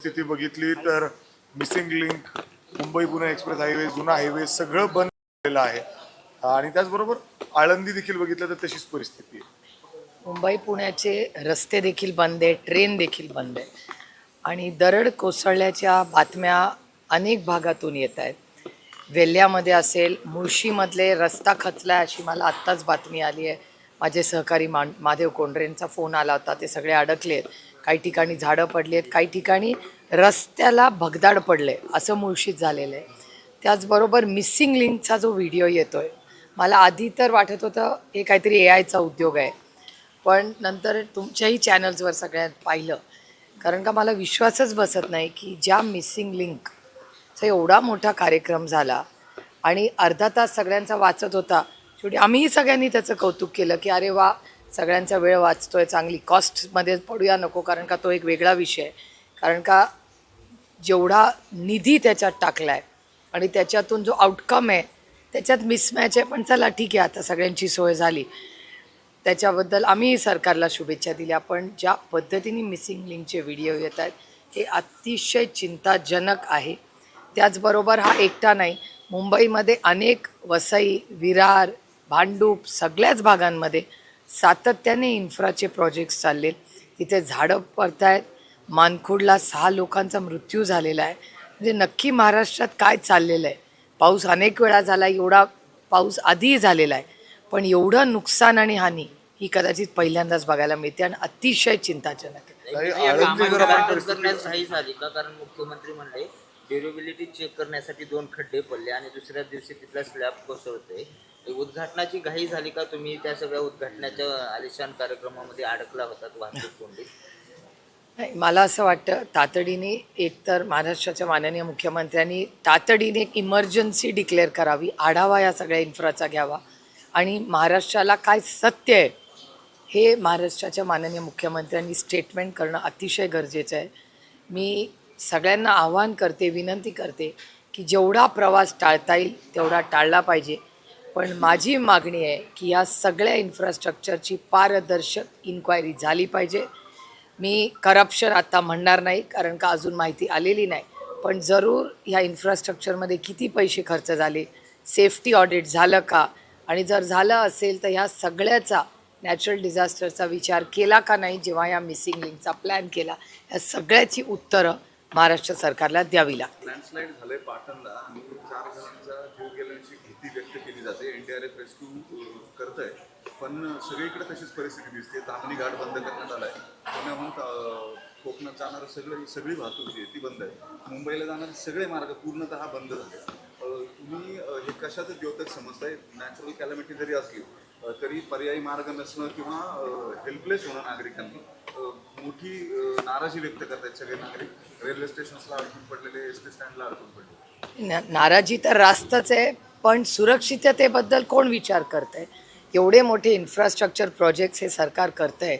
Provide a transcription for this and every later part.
स्थिती बघितली तर missing link, Mumbai Pune express highway, जुना हायवे सगळं बंद झालेलं आहे. आणि त्याचबरोबर आळंदी देखील बघितलं तर तशीच परिस्थिती आहे. मुंबई पुण्याचे रस्ते देखील बंद आहे, ट्रेन देखील बंद आहे आणि दरड कोसळल्याच्या बातम्या अनेक भागातून येत आहेत. वेल्ह्यामध्ये असेल, मुळशीमधले रस्ता खचला अशी मला आत्ताच बातमी आली आहे. माझे सहकारी महादेव कोंडरेंचा फोन आला होता. ते सगळे अडकले आहेत. काही ठिकाणी झाडं पडली आहेत, काही ठिकाणी रस्त्याला भगदाड पडले असं मुळशीत झालेलं आहे. त्याचबरोबर मिसिंग लिंकचा जो व्हिडिओ येतो आहे, मला आधी तर वाटत होतं हे काहीतरी AIचा उद्योग आहे, पण नंतर तुमच्याही चॅनल्सवर सगळ्यात पाहिलं, कारण का मला विश्वासच बसत नाही की ज्या मिसिंग लिंकचा एवढा मोठा कार्यक्रम झाला आणि अर्धा तास सगळ्यांचा वाचत होता. शेवटी आम्हीही सगळ्यांनी त्याचं कौतुक केलं की अरे वा, सगळ्यांचा वेळ वाचतोय, चांगली कॉस्टमध्ये पडूया नको, कारण का तो एक वेगळा विषय आहे. कारण का जेवढा निधी त्याच्यात टाकला आहे आणि त्याच्यातून जो आउटकम आहे त्याच्यात मिसमॅच आहे. पण चला ठीक आहे, आता सगळ्यांची सोय झाली, त्याच्याबद्दल आम्ही सरकारला शुभेच्छा दिल्या. पण ज्या पद्धतीने मिसिंग लिंकचे व्हिडिओ येत आहेत हे अतिशय चिंताजनक आहे. त्याचबरोबर हा एकटा नाही, मुंबईमध्ये अनेक वसई, विरार, भांडूप सगळ्याच भागांमध्ये सातत्याने इन्फ्राचे प्रोजेक्ट्स चालले. तिथे झाडं पडत आहेत. मानखुर्दला 6 लोकांचा मृत्यू झालेला आहे. म्हणजे नक्की महाराष्ट्रात काय चाललेलं आहे. पाऊस अनेक वेळा झाला, एवढा पाऊस आधीही झालेला आहे, पण एवढं नुकसान आणि हानी ही कदाचित पहिल्यांदाच बघायला मिळते आणि अतिशय चिंताजनक आहे. कारण मुख्यमंत्री म्हणले ड्युरेबिलिटी चेक करण्यासाठी 2 खड्डे पडले आणि दुसऱ्या दिवशी तिथला स्लॅब कोसळतोय. उद्घाटनाची घाई झाली का? तुम्ही त्या सगळ्या उद्घाटनाच्या आलिशान कार्यक्रमामध्ये अडकला होतात वाहतूक कोंडीत? नाही, मला असं वाटतं तातडीने एकतर महाराष्ट्राच्या माननीय मुख्यमंत्र्यांनी तातडीने एक इमर्जन्सी डिक्लेअर करावी, आढावा या सगळ्या इन्फ्राचा घ्यावा आणि महाराष्ट्राला काय सत्य आहे हे महाराष्ट्राच्या माननीय मुख्यमंत्र्यांनी स्टेटमेंट करणं अतिशय गरजेचं आहे. मी सगळ्यांना आवाहन करते, विनंती करते की जेवढा प्रवास टाळता येईल तेवढा टाळला पाहिजे. पण माझी मागणी आहे की या सगळ्या इन्फ्रास्ट्रक्चरची पारदर्शक इन्क्वायरी झाली पाहिजे. मी करप्शन आता म्हणणार नाही, कारण का अजून माहिती आलेली नाही, पण जरूर ह्या इन्फ्रास्ट्रक्चरमध्ये किती पैसे खर्च झाले, सेफ्टी ऑडिट झालं का, आणि जर झालं असेल तर ह्या सगळ्याचा नॅचरल डिझास्टरचा विचार केला का नाही जेव्हा या मिसिंग लिंकचा प्लॅन केला, या सगळ्याची उत्तरं महाराष्ट्र सरकारला द्यावी लागतील. लँडस्लाईड झालंय पाटणला आणि 4 जणांचा जीव गेल्याची भीती व्यक्त केली जाते. NDRF रेस्क्यू करत आहे, पण सगळीकडे तशीच परिस्थिती दिसते. ताम्हिणी घाट बंद करण्यात आला आहे. पुण्याहून कोकणात जाणारं सगळी वाहतूक जी आहे ती बंद आहे. मुंबईला जाणारे सगळे मार्ग पूर्णतः बंद झाले. तुम्ही हे कशाचं द्योतक समजताय? नॅचरल कॅलॅमिटी जरी असली तरी पर्यायी मार्ग नसणं किंवा हेल्पलेस होणं नागरिकांनी मोठी नाराजी व्यक्त करतायत सगळे नागरिक. रेल्वे स्टेशन्सला अडकून पडलेले, SD स्टँडला अडकून पडले. नाराजी तर रास्तच आहे, पण सुरक्षिततेबद्दल कोण विचार करत आहे? एवढे मोठे इन्फ्रास्ट्रक्चर प्रोजेक्ट्स हे सरकार करतं आहे.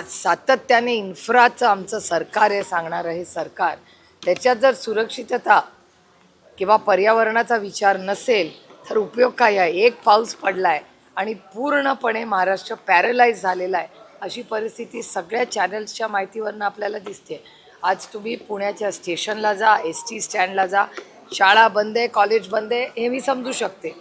सातत्याने इन्फ्राचं आमचं सरकार आहे सांगणारं हे सरकार, त्याच्यात जर सुरक्षितता किंवा पर्यावरणाचा विचार नसेल तर उपयोग काय आहे? एक पाऊस पडला आहे आणि पूर्णपणे महाराष्ट्र पॅरलाइज झालेला आहे अशी परिस्थिती सगळ्या चॅनल्सच्या माहितीवरनं आपल्याला दिसते. आज तुम्ही पुण्याच्या स्टेशनला जा, SD स्टँडला जा, शाळा बंद आहे, कॉलेज बंद आहे, हे मी समजू शकते,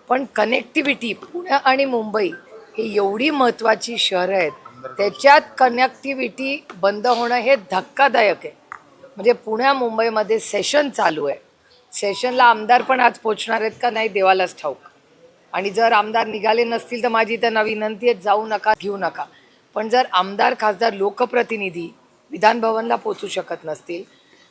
पण कनेक्टिव्हिटी पुणे आणि मुंबई ही एवढी महत्त्वाची शहरं आहेत, त्याच्यात कनेक्टिव्हिटी बंद होणं हे धक्कादायक आहे. म्हणजे पुण्या मुंबईमध्ये सेशन चालू आहे, सेशनला आमदार पण आज पोचणार आहेत का नाही देवालाच ठाऊक. आणि जर आमदार निघाले नसतील तर माझी त्यांना विनंती आहे, जाऊ नका, घेऊ नका. पण जर आमदार, खासदार, लोकप्रतिनिधी विधानभवनला पोचू शकत नसतील,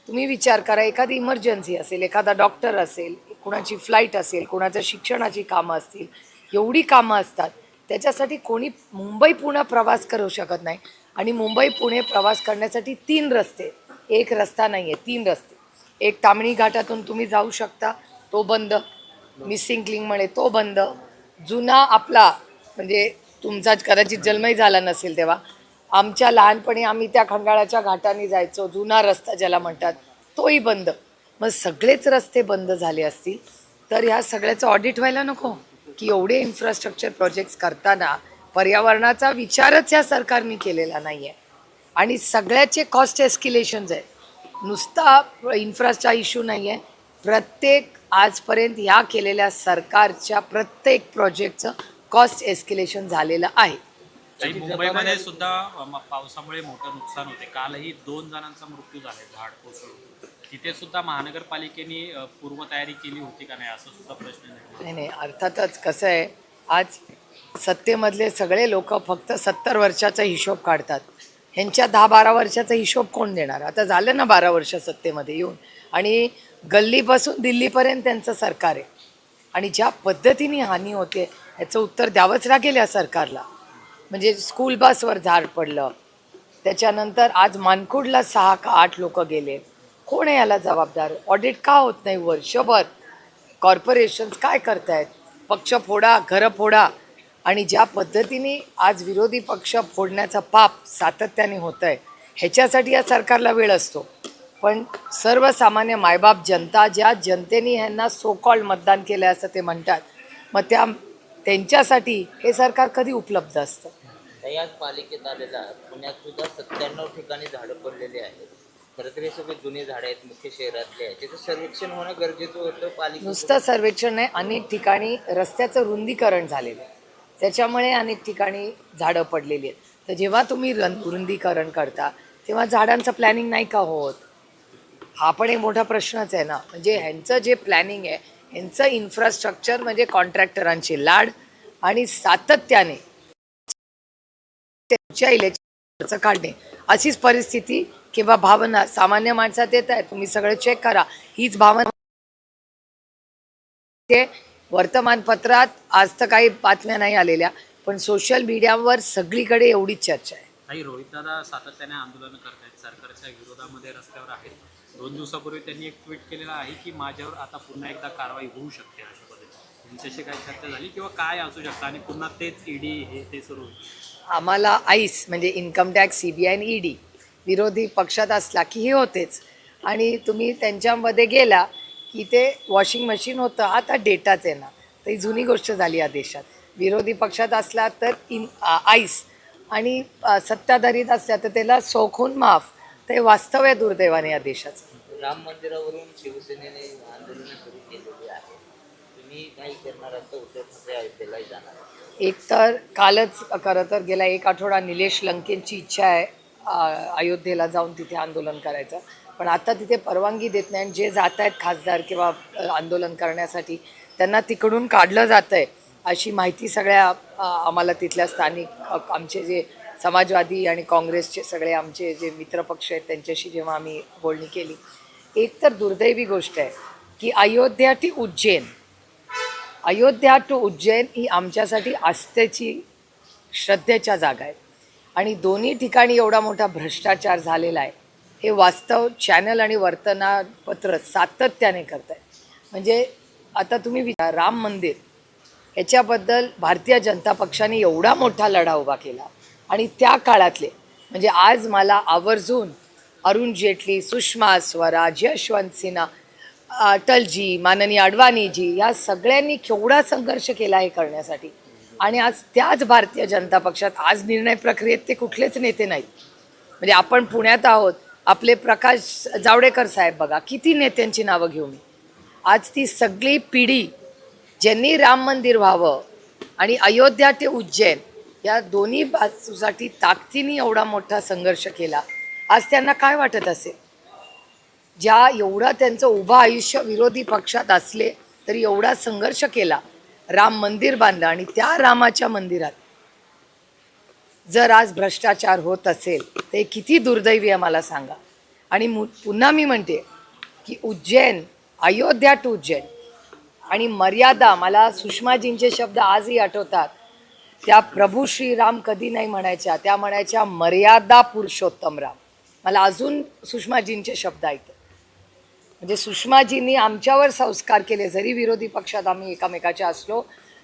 तुम्ही विचार करा, एखादी इमर्जन्सी असेल, एखादा डॉक्टर असेल, कुणाची फ्लाईट असेल, कुणाच्या शिक्षणाची कामं असतील, एवढी कामं असतात, त्याच्यासाठी कोणी मुंबई पुणे प्रवास करू शकत नाही. आणि मुंबई पुणे प्रवास करण्यासाठी 3 रस्ते, एक रस्ता नाही आहे, 3 रस्ते. एक ताम्हिणी घाटातून तुम्ही जाऊ शकता, तो बंद. मिसिंग लिंकमुळे तो बंद. जुना आपला, म्हणजे तुमचा कदाचित जन्मही झाला नसेल तेव्हा, आमच्या लहानपणी आम्ही त्या खंडाळाच्या घाटाने जायचो, जुना रस्ता ज्याला म्हणतात, तोही बंद. मग सगळेच रस्ते बंद झाले असतील तर ह्या सगळ्याचं ऑडिट व्हायला नको की एवढे इन्फ्रास्ट्रक्चर प्रोजेक्ट्स करताना पर्यावरणाचा विचारच या सरकारने केलेला नाही आहे. आणि सगळ्याचे कॉस्ट एस्किलेशन्स आहेत. नुसता इन्फ्राचा इश्यू नाही आहे. प्रत्येक आजपर्यंत ह्या केलेल्या सरकारच्या प्रत्येक प्रोजेक्टचं कॉस्ट एस्केलेशन झालेलं आहे. काही मुंबईमध्ये सुद्धा पावसामुळे मोठं नुकसान होते. कालही 2 जणांचा मृत्यू झाला झाड कोसळून. तिथे सुद्धा महानगरपालिकेने पूर्वतयारी केली होती का नाही असं सुद्धा प्रश्न आहे. नाही नाही, अर्थातच कसं आहे, आज सत्तेमधले सगळे लोक फक्त 70 वर्षाचा हिशोब काढतात. ह्यांच्या 10-12 वर्षाचा हिशोब कोण देणार? आता झालं ना 12 वर्ष सत्तेमध्ये येऊन, आणि गल्लीपासून दिल्लीपर्यंत त्यांचं सरकार आहे, आणि ज्या पद्धतीने हानी होते याचं उत्तर द्यावंच लागेल या सरकारला. म्हणजे स्कूल बसवर झाड पडलं, त्याच्यानंतर आज मानकुडला 6 का 8 लोक गेले. कोण आहे याला जबाबदार? ऑडिट का होत नाही वर्षभर? कॉर्पोरेशन्स काय करतायत? पक्ष फोडा, घरं फोडा. आणि ज्या पद्धतीने आज विरोधी पक्ष फोडण्याचं पाप सातत्याने होतं आहे, ह्याच्यासाठी या सरकारला वेळ असतो. पण सर्वसामान्य मायबाप जनता, ज्या जनतेने ह्यांना सो कॉल्ड मतदान केलं असं ते म्हणतात, मग त्यांच्यासाठी हे सरकार कधी उपलब्ध असतं? याच पालिकेत आलेला पुण्यात सुद्धा 97 ठिकाणी झाडं पडलेली आहेत. खरं तर हे सगळे जुने झाडं आहेत, मुख्य शहरातले आहेत. त्याचं सर्वेक्षण होणं गरजेचं होतं. पालिका नुसतं सर्वेक्षण नाही, अनेक ठिकाणी रस्त्याचं रुंदीकरण झालेलं आहे, त्याच्यामुळे अनेक ठिकाणी झाडं पडलेली आहेत. तर जेव्हा तुम्ही रुंदीकरण करता तेव्हा झाडांचं प्लॅनिंग नाही का होत? हा पण एक मोठा प्रश्नच आहे ना. म्हणजे ह्यांचं जे प्लॅनिंग आहे, ह्यांचं इन्फ्रास्ट्रक्चर म्हणजे कॉन्ट्रॅक्टरांची लाड, आणि सातत्याने त्यांच्या इलेक्शनचं काढणे, अशीच परिस्थिती किंवा भावना सामान्य माणसात येत आहे. तुम्ही सगळं चेक करा, हीच भावना ते वर्तमानपत्रात आज तर काही बातम्या नाही आलेल्या, पण सोशल मीडियावर सगळीकडे एवढीच चर्चा आहे. काही रोहितदादा सातत्याने आंदोलन करतायत, सरकारच्या विरोधामध्ये रस्त्यावर आहेत. 2 दिवसापूर्वी त्यांनी एक ट्विट केलेलं आहे की माझ्यावर आता पुन्हा एकदा कारवाई होऊ शकते अशा पद्धतीने. त्यांच्याशी काही चर्चा झाली किंवा काय असू शकतं आणि पुन्हा तेच ईडी हे ते सुरू होईल? आम्हाला आईस म्हणजे इन्कम टॅक्स, CBI आणि ED विरोधी पक्षात असला की हे होतेच. आणि तुम्ही त्यांच्यामध्ये गेला की ते वॉशिंग मशीन होतं, आता डेटाच आहे ना. तर ही जुनी गोष्ट झाली या देशात. विरोधी पक्षात असला तर आईस, आणि सत्ताधारीत असल्या तर त्याला सौखून माफ. ते वास्तव आहे दुर्दैवाने या देशाचं. राम मंदिरावरून शिवसेनेने आंदोलन सुरू केलेली आहे. तुम्ही काही करणार असता? उद्धव ठाकरे अयोध्येला जाणार. एक तर कालच खरं तर गेला 1 आठवडा निलेश लंकेंची इच्छा आहे अयोध्येला जाऊन तिथे आंदोलन करायचं, पण आता तिथे परवानगी देत नाही. जे जात आहेत खासदार किंवा आंदोलन करण्यासाठी, त्यांना तिकडून काढलं जातं आहे अशी माहिती सगळ्या आम्हाला तिथल्या स्थानिक आमचे जे समाजवादी आणि काँग्रेसचे सगळे आमचे जे मित्रपक्ष आहेत त्यांच्याशी जेव्हा आम्ही बोलणी केली. एक तर दुर्दैवी गोष्ट आहे की अयोध्या टू उज्जैन ही आमच्यासाठी आस्थेची, श्रद्धेच्या जागा आहेत, आणि दोन्ही ठिकाणी एवढा मोठा भ्रष्टाचार झालेला आहे हे वास्तव चॅनल आणि वर्तमानपत्र सातत्याने करत आहे. म्हणजे आता तुम्ही विचार, राम मंदिर याच्याबद्दल भारतीय जनता पक्षाने एवढा मोठा लढा उभा केला, आणि त्या काळातले म्हणजे आज मला आवर्जून अरुण जेटली, सुषमा स्वराज, यशवंत सिन्हा, अटलजी, माननीय अडवाणीजी या सगळ्यांनी केवढा संघर्ष केला हे करण्यासाठी. आणि आज त्याच भारतीय जनता पक्षात आज निर्णय प्रक्रियेत ते कुठलेच नेते नाहीत. म्हणजे आपण पुण्यात आहोत, आपले प्रकाश जावडेकर साहेब बघा, किती नेत्यांची नावं घेऊ मी. आज ती सगळी पिढी ज्यांनी राम मंदिर व्हावं आणि अयोध्या ते उज्जैन या दोन्ही बाजूसाठी ताकदीने एवढा मोठा संघर्ष केला, आज त्यांना काय वाटत असेल? ज्या एवढा त्यांचं उभं आयुष्य विरोधी पक्षात असले तरी एवढा संघर्ष केला, राम मंदिर बांधलं, आणि त्या रामाच्या मंदिरात जर आज भ्रष्टाचार होत असेल ते किती दुर्दैवी आहे मला सांगा. आणि पुन्हा मी म्हणते की उज्जैन, अयोध्या टू उज्जैन, आणि मर्यादा, मला सुषमाजींचे शब्द आजही आठवतात. त्या प्रभू श्रीराम कधी नाही म्हणायच्या, त्या म्हणायच्या मर्यादा पुरुषोत्तम राम. मला अजून सुषमाजींचे शब्द ऐकतात. म्हणजे सुषमाजींनी आमच्यावर संस्कार केले, जरी विरोधी पक्षात आम्ही एकामेकाच्या असलो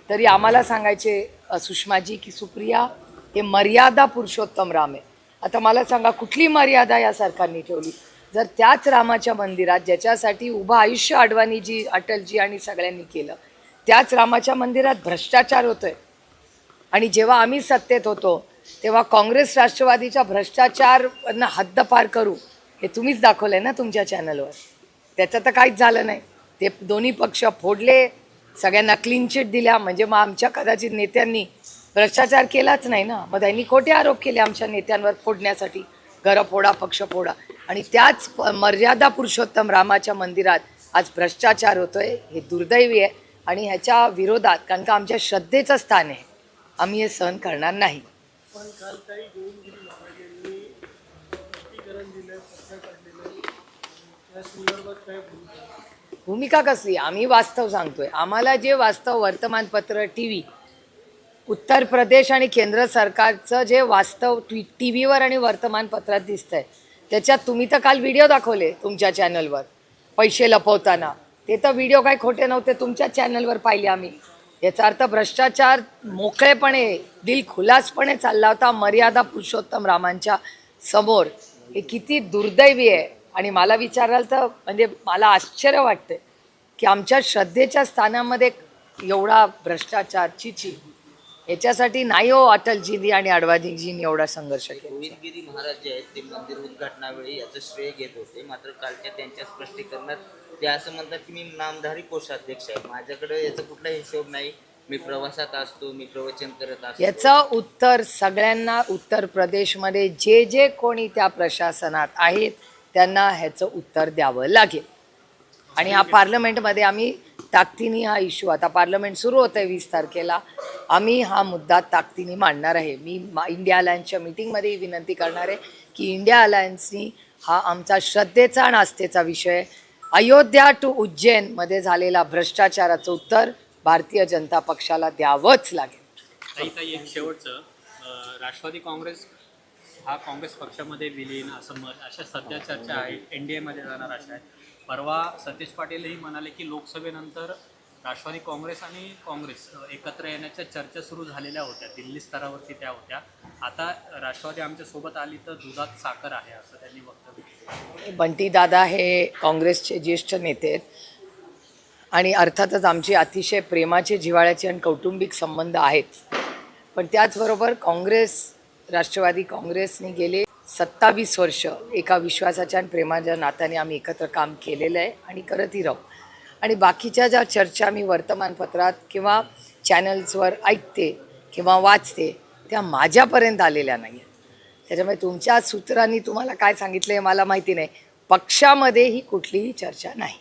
तरी आम्हाला सांगायचे सुषमाजी की सुप्रिया हे मर्यादा पुरुषोत्तम राम आहे. आता मला सांगा कुठली मर्यादा या सरकारने ठेवली? जर त्याच रामाच्या मंदिरात ज्याच्यासाठी उभं आयुष्य अडवाणीजी, अटलजी आणि सगळ्यांनी केलं, त्याच रामाच्या मंदिरात भ्रष्टाचार होतोय. आणि जेव्हा आम्ही सत्तेत होतो तेव्हा काँग्रेस राष्ट्रवादीच्या भ्रष्टाचारांना हद्दपार करू हे तुम्हीच दाखवलंय ना तुमच्या चॅनलवर. त्याचं तर काहीच झालं नाही. ते दोन्ही पक्ष फोडले, सगळ्यांना क्लीन चिट दिल्या, म्हणजे मग आमच्या कदाचित नेत्यांनी भ्रष्टाचार केलाच नाही ना. मग त्यांनी खोटे आरोप केले आमच्या नेत्यांवर फोडण्यासाठी, घरं फोडा, पक्ष फोडा. आणि त्याच मर्यादा पुरुषोत्तम रामाच्या मंदिरात आज भ्रष्टाचार होतोय. हे दुर्दैवी आहे आणि ह्याच्या विरोधात, कारण का आमच्या श्रद्धेचं स्थान आहे, आम्ही हे सहन करणार नाही. पण काल काही देवगिरी महाराजांनी स्पष्टीकरण दिलं, पत्र काढलेलं, त्या संदर्भात काय भूमिका? भूमिका कसली? आम्ही वास्तव सांगतोय. आम्हाला जे वास्तव वर्तमानपत्र, टी व्ही, उत्तर प्रदेश आणि केंद्र सरकारचं जे वास्तव टी व्हीवर आणि वर्तमानपत्रात दिसतंय, त्याच्यात तुम्ही तर काल व्हिडिओ दाखवले तुमच्या चॅनलवर पैसे लपवताना. ते तर व्हिडिओ काही खोटे नव्हते, तुमच्या चॅनलवर पाहिले आम्ही. याचा अर्थ भ्रष्टाचार मोकळेपणे, दिलखुलासपणे चालला होता मर्यादा पुरुषोत्तम रामांच्या समोर. हे किती दुर्दैवी आहे. आणि मला विचाराल तर म्हणजे मला आश्चर्य वाटते की आमच्या श्रद्धेच्या स्थानामध्ये एवढा भ्रष्टाचार. चिची, याच्यासाठी नाही हो अटलजींनी आणि अडवाणीजींनी एवढा संघर्ष केला. गोविंदगिरी महाराज जे आहेत ते मंदिर उद्घाटनावेळी याचं श्रेय घेत होते. मात्र कालच्या त्यांच्या स्पष्टीकरणात ते असं म्हणतात की मी नामधारी कोषाध्यक्ष आहे, माझ्याकडे याचा कुठला हिशोब नाही, मी प्रवासात असतो, मी प्रवचन करत असतो. याचं उत्तर सगळ्यांना उत्तर प्रदेशमध्ये जे जे कोणी त्या प्रशासनात आहेत त्यांना ह्याचं उत्तर द्यावं लागेल. आणि हा पार्लमेंटमध्ये आम्ही ताकदीने हा इश्यू, आता पार्लमेंट सुरू होतं आहे 20 तारखेला, आम्ही हा मुद्दा ताकदीने मांडणार आहे. मी इंडिया अलायन्सच्या मीटिंगमध्ये विनंती करणार आहे की इंडिया अलायन्सनी हा आमचा श्रद्धेचा आणि आस्थेचा विषय, अयोध्या टू उज्जैनमध्ये झालेला भ्रष्टाचाराचं उत्तर भारतीय जनता पक्षाला द्यावंच लागेल. ताई एक शेवटचं, राष्ट्रवादी काँग्रेस हा काँग्रेस पक्षामध्ये विलीन असं मत, अशा सध्या चर्चा आहेत, NDAमध्ये जाणार अशा आहेत. परवा सतीश पाटीलही म्हणाले की लोकसभेनंतर राष्ट्रवादी काँग्रेस आणि काँग्रेस एकत्र येण्याच्या चर्चा सुरू झालेल्या होत्या, दिल्ली स्तरावरती त्या होत्या. आता राष्ट्रवादी आमच्या सोबत आली तर दुधात साखर आहे असं त्यांनी वक्तव्य केलं. बंटी दादा हे काँग्रेसचे ज्येष्ठ नेते आहेत आणि अर्थातच आमचे अतिशय प्रेमाचे, जिव्हाळ्याचे आणि कौटुंबिक संबंध आहेत. पण त्याचबरोबर राष्ट्रवादी काँग्रेसने गेले 27 वर्ष एका विश्वासाच्या आणि प्रेमाच्या नात्याने आम्ही एकत्र काम केलेलं आहे आणि करतही राहू. आणि बाकीच्या ज्या चर्चा मी वर्तमानपत्रात किंवा चॅनल्सवर ऐकते किंवा वाचते त्या माझ्यापर्यंत आलेल्या नाही आहेत. त्याच्यामुळे तुमच्या सूत्रांनी तुम्हाला काय सांगितलं आहे मला माहिती नाही. पक्षामध्ये ही कुठलीही चर्चा नाही.